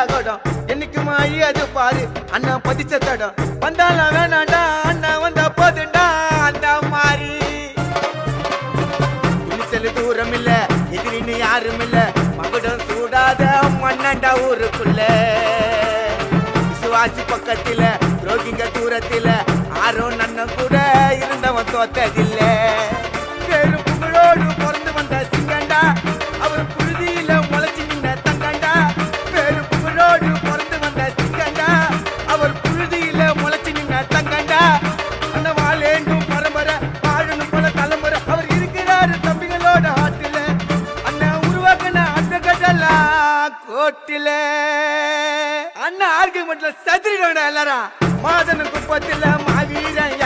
கொடம் என்னைக்குமா அது பாரு அண்ணா பதிச்ச தடம் வந்தாலும் வேணாண்டா அண்ணா வந்தா போதுண்டா அந்த மாதிரி துணிச்சல் தூரம் இல்ல எதிரின்னு யாரும் இல்ல மகுடம் சூடாத மண்ணண்டா ஊருக்குள்ள விசுவாசி பக்கத்தில துரோகிங்க தூரத்தில ஆரோன் அண்ணன் கூட இருந்தவன் தோத்ததில்ல பேரும் புகழோடு பிறந்து வந்த சிங்கண்டா அவர் புழுதியில முளைச்சு நின்ற தங்கண்டா பேரும் புகழோடு பிறந்து வந்த சிங்கண்டா அவர் புழுதியில முளைச்சு நின்ற தங்கண்டா அந்த வாழேண்டும் பரம்பரை வாழணும் போல தலைமுறை அவர் இருக்கிறாரு தம்பிகளோட ஆட்டில அண்ணன் உருவாக்கின அந்த கட்டெல்லாம் கோட்டில அண்ணன் ஆர்குமெண்ட்ல சதுரிடா எல்லாரும் மாதன குப்பத்துல மாவீரன்